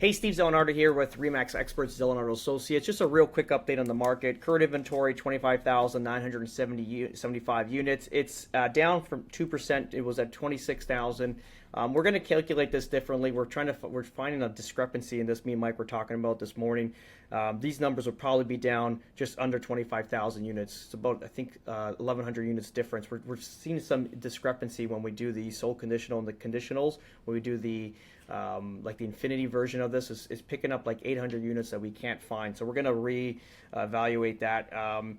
Hey, Steve Zelenardo here with Remax Experts, Zelenardo Associates. Just a real quick update on the market. Current inventory, 25,975 units. It's down from 2%. It was at 26,000. We're going to calculate this differently. We're finding a discrepancy in this. Me and Mike were talking about this morning. These numbers will probably be down just under 25,000 units. It's about, I think, 1,100 units difference. We're seeing some discrepancy when we do the sold conditional and the conditionals. When we do the like the Infinity version of this is picking up like 800 units that we can't find. So we're going to re-evaluate that. And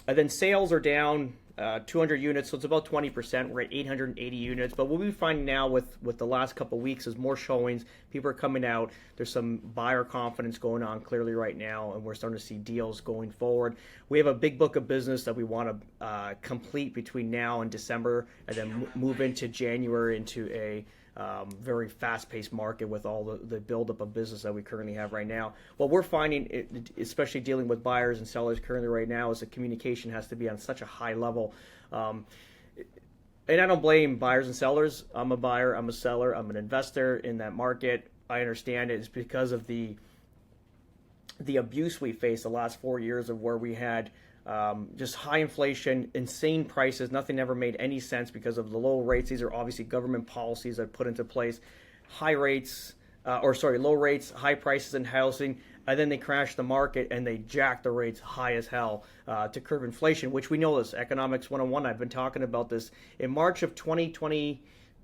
then sales are down 200 units, so it's about 20%. We're at 880 units. But what we find now with the last couple of weeks is more showings. People are coming out. There's some buyer confidence going on clearly right now, and we're starting to see deals going forward. We have a big book of business that we want to complete between now and December, and then move into January into a very fast-paced market with all the buildup of business that we currently have right now. What we're finding, especially dealing with buyers and sellers currently right now, is that communication has to be on such a high level. And I don't blame buyers and sellers. I'm a buyer, I'm a seller, I'm an investor in that market. I understand it. It's because of the abuse we faced the last 4 years of where we had just high inflation, insane prices. Nothing ever made any sense because of the low rates. These are obviously government policies that are put into place. Low rates, high prices in housing, and then they crash the market and they jack the rates high as hell to curb inflation, which we know this. Economics 101, I've been talking about this. In March of 2020,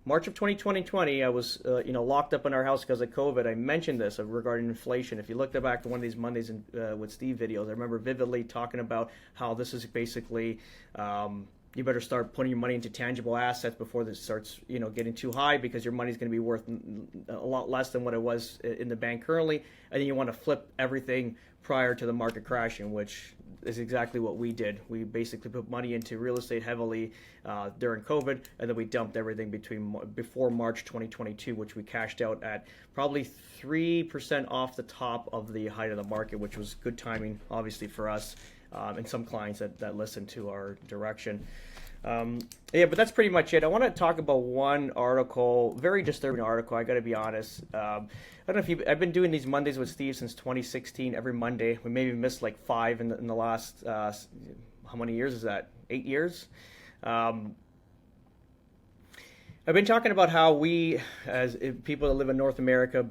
I was locked up in our house because of COVID. I mentioned this regarding inflation. If you look back to one of these Mondays with Steve videos, I remember vividly talking about how this is basically you better start putting your money into tangible assets before this starts getting too high, because your money's going to be worth a lot less than what it was in the bank currently, and then you want to flip everything prior to the market crashing, which is exactly what we did. We basically put money into real estate heavily during COVID, and then we dumped everything before March 2022, which we cashed out at probably 3% off the top of the height of the market, which was good timing, obviously, for us and some clients that listened to our direction. But that's pretty much it. I want to talk about one article, very disturbing article, I got to be honest. I don't know if I've been doing these Mondays with Steve since 2016, every Monday. We maybe missed like 5 in the last, how many years is that? 8 years? I've been talking about how we, as people that live in North America,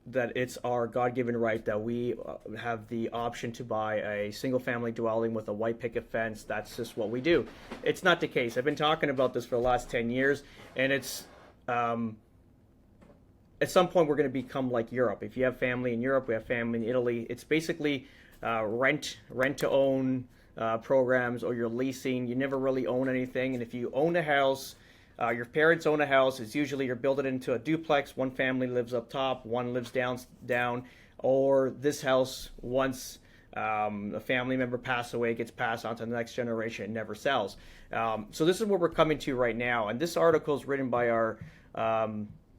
that it's our God-given right that we have the option to buy a single-family dwelling with a white picket fence. That's just what we do. It's not the case. I've been talking about this for the last 10 years, and it's at some point we're going to become like Europe. If you have family in Europe, we have family in Italy. It's basically rent-to-own programs, or you're leasing. You never really own anything, and if you own a house, your parents own a house. It's usually you're building it into a duplex. One family lives up top, one lives down. Or this house, once a family member passes away, gets passed on to the next generation. It never sells. So this is what we're coming to right now. And this article is written by our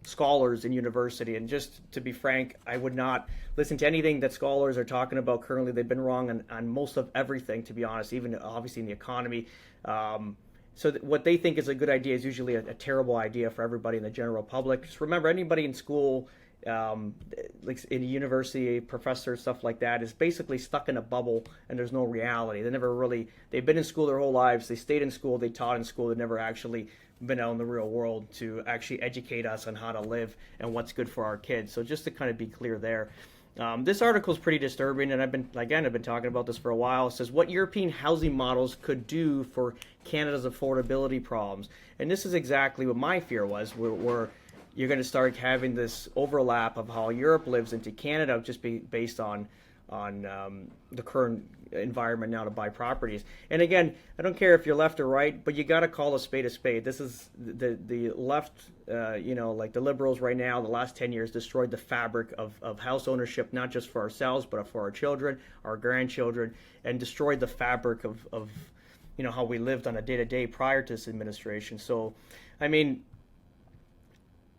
scholars in university. And just to be frank, I would not listen to anything that scholars are talking about currently. They've been wrong on most of everything, to be honest, even obviously in the economy. So what they think is a good idea is usually a terrible idea for everybody in the general public. Just remember, anybody in school, like in a university, professor, stuff like that, is basically stuck in a bubble, and there's no reality. They've been in school their whole lives. They stayed in school. They taught in school. They've never actually been out in the real world to actually educate us on how to live and what's good for our kids. So just to kind of be clear there. This article is pretty disturbing, and I've been talking about this for a while. It says what European housing models could do for Canada's affordability problems, and this is exactly what my fear was. Where you're going to start having this overlap of how Europe lives into Canada, just based on the current environment now to buy properties. And again, I don't care if you're left or right, but you got to call a spade a spade. This is the left, like the liberals right now, the last 10 years destroyed the fabric of house ownership, not just for ourselves, but for our children, our grandchildren, and destroyed the fabric of how we lived on a day-to-day prior to this administration. So, I mean,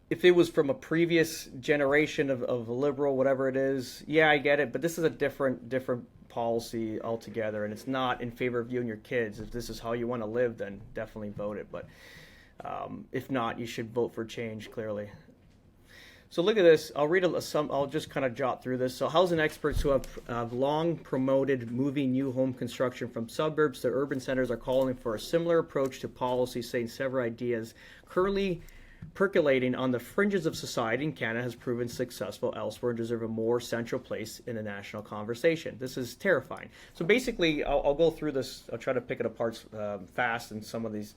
if it was from a previous generation of liberal, whatever it is, yeah, I get it. But this is a different policy altogether, and it's not in favor of you and your kids. If this is how you want to live, then definitely vote it. But if not, you should vote for change, clearly. So look at this. I'll read some. I'll just kind of jot through this. So housing experts who have long promoted moving new home construction from suburbs to urban centers are calling for a similar approach to policy, saying several ideas currently percolating on the fringes of society in Canada has proven successful elsewhere and deserve a more central place in the national conversation. This is terrifying. So basically, I'll go through this. I'll try to pick it apart fast in some of these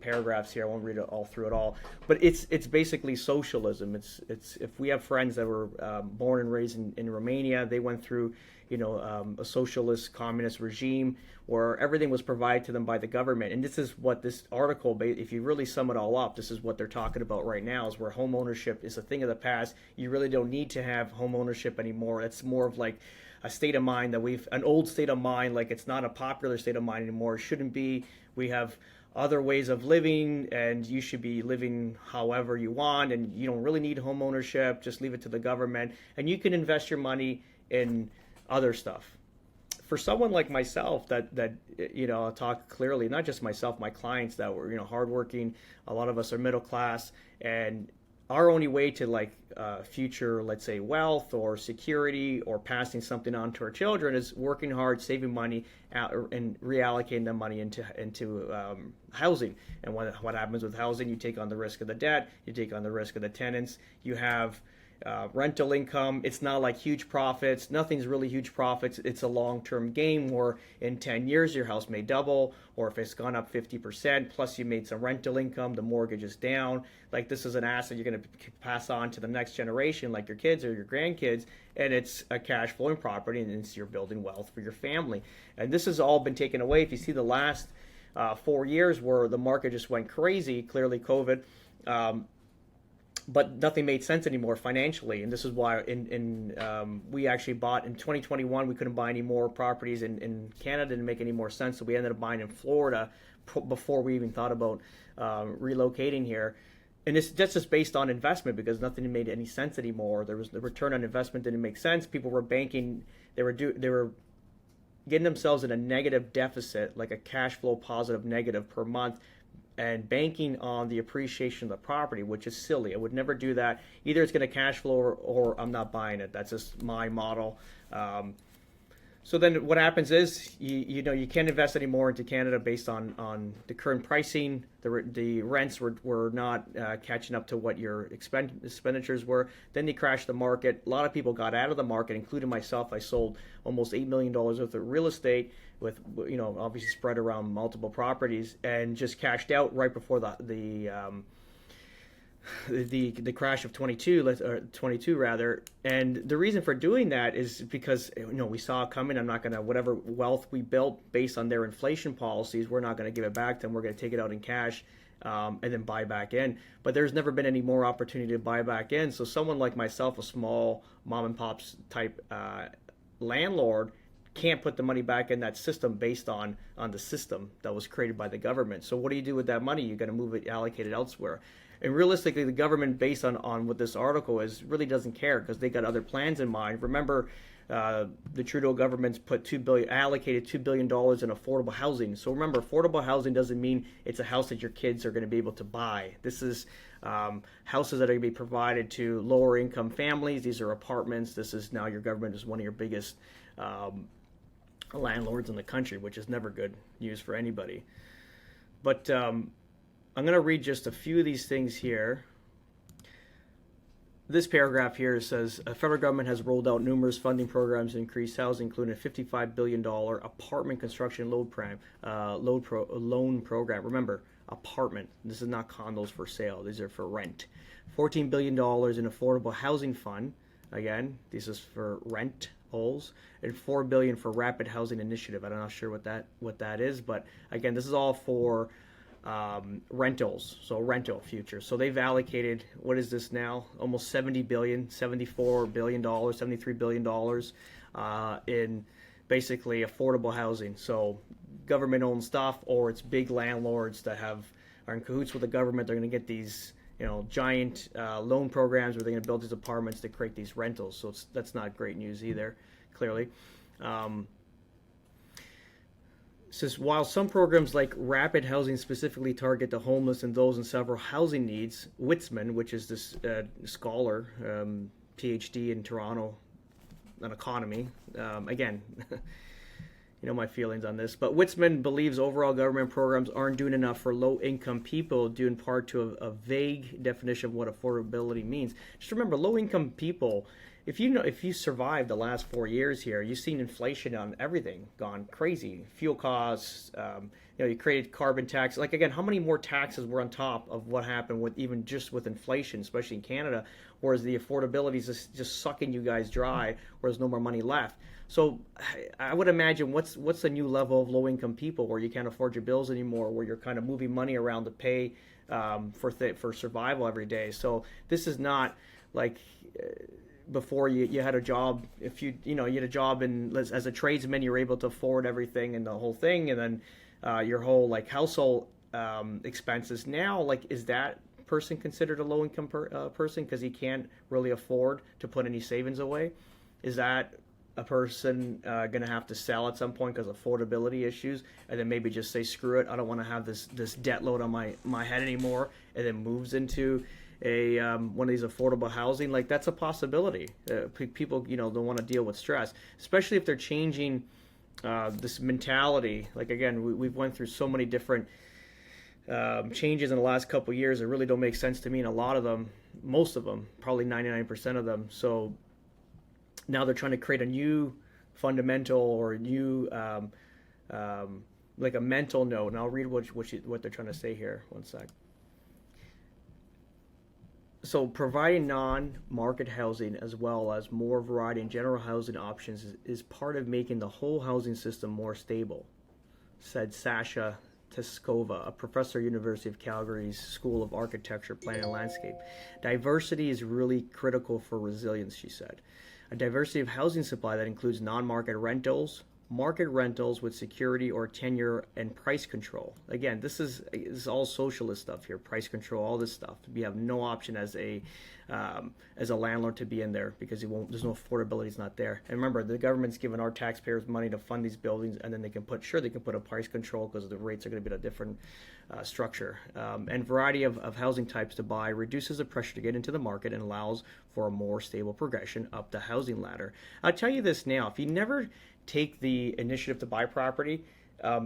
paragraphs here. I won't read it all through it all, but it's basically socialism. It's if we have friends that were born and raised in Romania, they went through a socialist communist regime where everything was provided to them by the government. And this is what this article, if you really sum it all up, this is what they're talking about right now, is where home ownership is a thing of the past. You really don't need to have home ownership anymore. It's more of like a state of mind that an old state of mind, like it's not a popular state of mind anymore. It shouldn't be. We have other ways of living, and you should be living however you want, and you don't really need home ownership. Just leave it to the government, and you can invest your money in other stuff. For someone like myself, that I'll talk clearly, not just myself, my clients that were hardworking. A lot of us are middle class, and our only way to future, let's say, wealth or security or passing something on to our children is working hard, saving money, and reallocating the money into housing. And what happens with housing? You take on the risk of the debt, you take on the risk of the tenants, you have rental income. It's not like huge profits. Nothing's really huge profits. It's a long-term game where in 10 years your house may double, or if it's gone up 50%, plus you made some rental income, the mortgage is down. Like, this is an asset you're going to pass on to the next generation, like your kids or your grandkids, and it's a cash flowing property, and you're building wealth for your family. And this has all been taken away. If you see the last 4 years where the market just went crazy, clearly COVID, but nothing made sense anymore financially, and this is why we actually bought in 2021. We couldn't buy any more properties in Canada. Didn't make any more sense, so we ended up buying in Florida before we even thought about relocating here. And that's just based on investment, because nothing made any sense anymore. There was the return on investment didn't make sense. People were banking. They were getting themselves in a negative deficit, like a cash flow positive negative per month, and banking on the appreciation of the property, which is silly. I would never do that. Either it's going to cash flow or I'm not buying it. That's just my model. So then what happens is you can't invest anymore into Canada based on the current pricing. The rents were not catching up to what your expenditures were. Then they crashed the market. A lot of people got out of the market, including myself. I sold almost $8 million worth of real estate with obviously spread around multiple properties, and just cashed out right before the crash of 22 rather. And the reason for doing that is because we saw it coming. I'm not going to, whatever wealth we built based on their inflation policies, we're not going to give it back to them. We're going to take it out in cash and then buy back in. But there's never been any more opportunity to buy back in. So someone like myself, a small mom and pops type landlord, can't put the money back in that system based on the system that was created by the government. So what do you do with that money? You're going to move it, allocate it elsewhere. And realistically, the government, based on what this article is, really doesn't care, because they got other plans in mind. Remember, the Trudeau government's allocated $2 billion in affordable housing. So remember, affordable housing doesn't mean it's a house that your kids are going to be able to buy. This is houses that are going to be provided to lower income families. These are apartments. This is now your government is one of your biggest landlords in the country, which is never good news for anybody. But I'm going to read just a few of these things here. This paragraph here says, the federal government has rolled out numerous funding programs to increase housing, including a $55 billion apartment construction loan program. Remember, apartment. This is not condos for sale. These are for rent. $14 billion in affordable housing fund. Again, this is for rent. And $4 billion for rapid housing initiative. I'm not sure what that is, but again, this is all for rentals, so rental future. So they've allocated, what is this now? Almost $70 billion, $74 billion, $73 billion in basically affordable housing. So government-owned stuff, or it's big landlords that are in cahoots with the government. They're going to get these giant loan programs where they're going to build these apartments to create these rentals. So that's not great news either, clearly. Says while some programs like rapid housing specifically target the homeless and those in several housing needs, Witzman, which is this scholar, PhD in Toronto on economy, again, you know my feelings on this, but Witzman believes overall government programs aren't doing enough for low-income people due in part to a vague definition of what affordability means. Just remember, low-income people, if you survived the last 4 years here, you've seen inflation on everything gone crazy. Fuel costs, you created carbon tax. Like again, how many more taxes were on top of what happened with even just with inflation, especially in Canada, whereas the affordability is just sucking you guys dry, where there's no more money left. So I would imagine what's the new level of low-income people where you can't afford your bills anymore, where you're kind of moving money around to pay for survival every day. So this is not like before you had a job. If you had a job as a tradesman, you were able to afford everything and the whole thing, and then your whole like household expenses. Now, like, is that person considered a low-income person because he can't really afford to put any savings away? Is that a person going to have to sell at some point because of affordability issues, and then maybe just say, screw it, I don't want to have this debt load on my head anymore, and then moves into a one of these affordable housing? Like, that's a possibility. People don't want to deal with stress, especially if they're changing this mentality. Like again, we've went through so many different changes in the last couple of years that really don't make sense to me, and a lot of them, most of them, probably 99% of them. So now they're trying to create a new fundamental or a new like a mental note, and I'll read what they're trying to say here. One sec. So providing non-market housing as well as more variety in general housing options is part of making the whole housing system more stable, said Sasha Teskova, a professor at University of Calgary's School of Architecture, Planning and Landscape. Diversity is really critical for resilience, she said. A diversity of housing supply that includes non-market rentals, market rentals with security or tenure, and price control. Again, this is all socialist stuff here. Price control, all this stuff. We have no option as a landlord to be in there because there's no affordability. It's not there. And remember, the government's giving our taxpayers money to fund these buildings, and then they can put a price control because the rates are going to be at a different structure. And variety of housing types to buy reduces the pressure to get into the market and allows for a more stable progression up the housing ladder. I'll tell you this now: if you never take the initiative to buy property,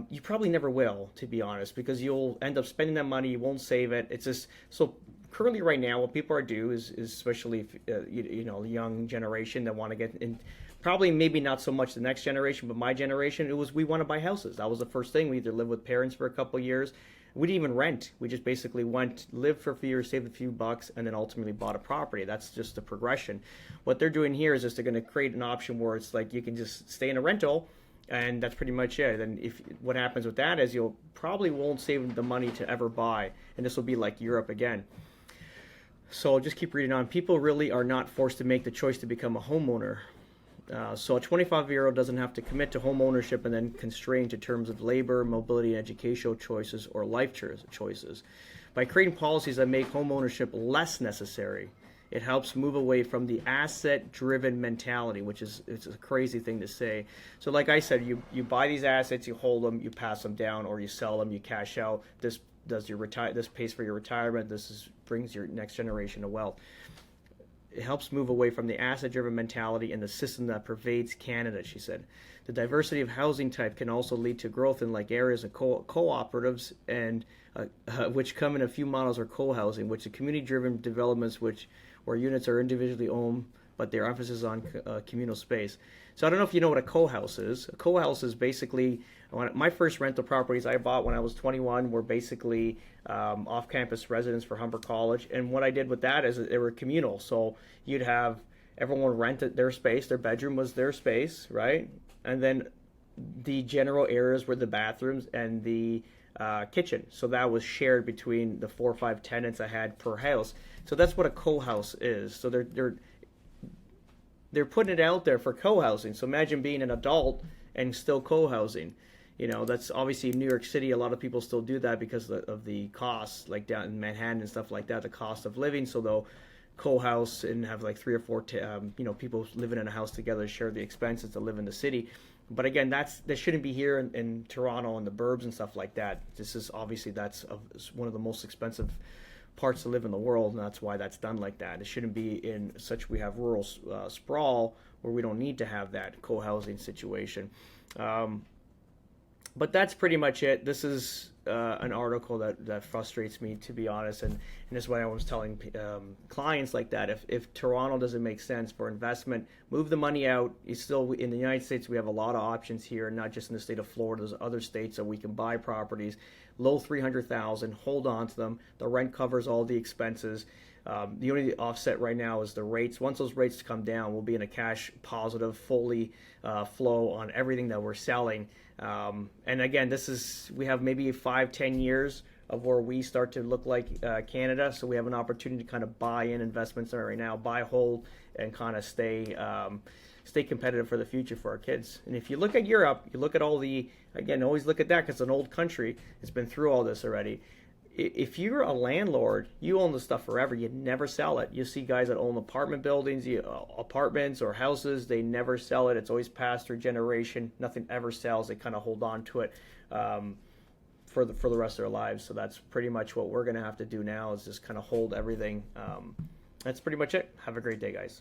you probably never will, to be honest, because you'll end up spending that money. You won't save it. It's just so. Currently, right now, what people are doing is especially if, the young generation that want to get in. Probably maybe not so much the next generation, but my generation, we want to buy houses. That was the first thing. We either lived with parents for a couple of years. We didn't even rent. We just basically lived for a few years, saved a few bucks, and then ultimately bought a property. That's just the progression. What they're doing here is just they're going to create an option where it's like you can just stay in a rental, and that's pretty much it. And what happens with that is you'll probably won't save the money to ever buy, and this will be like Europe again. So just keep reading on. People really are not forced to make the choice to become a homeowner. So a 25-year-old doesn't have to commit to home ownership and then constrained to terms of labor, mobility, and educational choices or life choices. By creating policies that make home ownership less necessary, it helps move away from the asset-driven mentality, which it's a crazy thing to say. So like I said, you buy these assets, you hold them, you pass them down, or you sell them, you cash out. This pays for your retirement. Brings your next generation to wealth. It helps move away from the asset-driven mentality and the system that pervades Canada, she said. The diversity of housing type can also lead to growth in like areas of cooperatives and which come in a few models are co-housing, which are community-driven developments where units are individually owned, but their emphasis on communal space. So I don't know if you know what a co-house is. A co-house is basically my first rental properties I bought when I was 21 were basically off-campus residence for Humber College. And what I did with that is they were communal. So you'd have everyone rented their space. Their bedroom was their space, right? And then the general areas were the bathrooms and the kitchen. So that was shared between the 4 or 5 tenants I had per house. So that's what a co-house is. So they're putting it out there for co-housing. So imagine being an adult and still co-housing. That's obviously in New York City. A lot of people still do that because of the costs, like down in Manhattan and stuff like that, the cost of living. So co-house and have like 3 or 4 people living in a house together, share the expenses to live in the city. But again, that shouldn't be here in Toronto and the burbs and stuff like that. This is obviously one of the most expensive parts to live in the world, and that's why that's done like that. It shouldn't be in such we have rural sprawl where we don't need to have that co-housing situation. But that's pretty much it. This is an article that frustrates me, to be honest, and this is why I was telling clients like that. If Toronto doesn't make sense for investment, move the money out. You still in the United States, we have a lot of options here, not just in the state of Florida. There's other states that we can buy properties, low 300,000. Hold on to them. The rent covers all the expenses. The only offset right now is the rates. Once those rates come down, we'll be in a cash positive, fully flow on everything that we're selling. And again, we have maybe 5-10 years of where we start to look like Canada. So we have an opportunity to kind of buy in investments right now, buy, hold, and kind of stay competitive for the future for our kids. And if you look at Europe, you look at always look at that because it's an old country. It's been through all this already. If you're a landlord, you own the stuff forever. You never sell it. You see guys that own apartment buildings, apartments or houses. They never sell it. It's always passed through generation. Nothing ever sells. They kind of hold on to it for the rest of their lives. So that's pretty much what we're going to have to do now is just kind of hold everything. That's pretty much it. Have a great day, guys.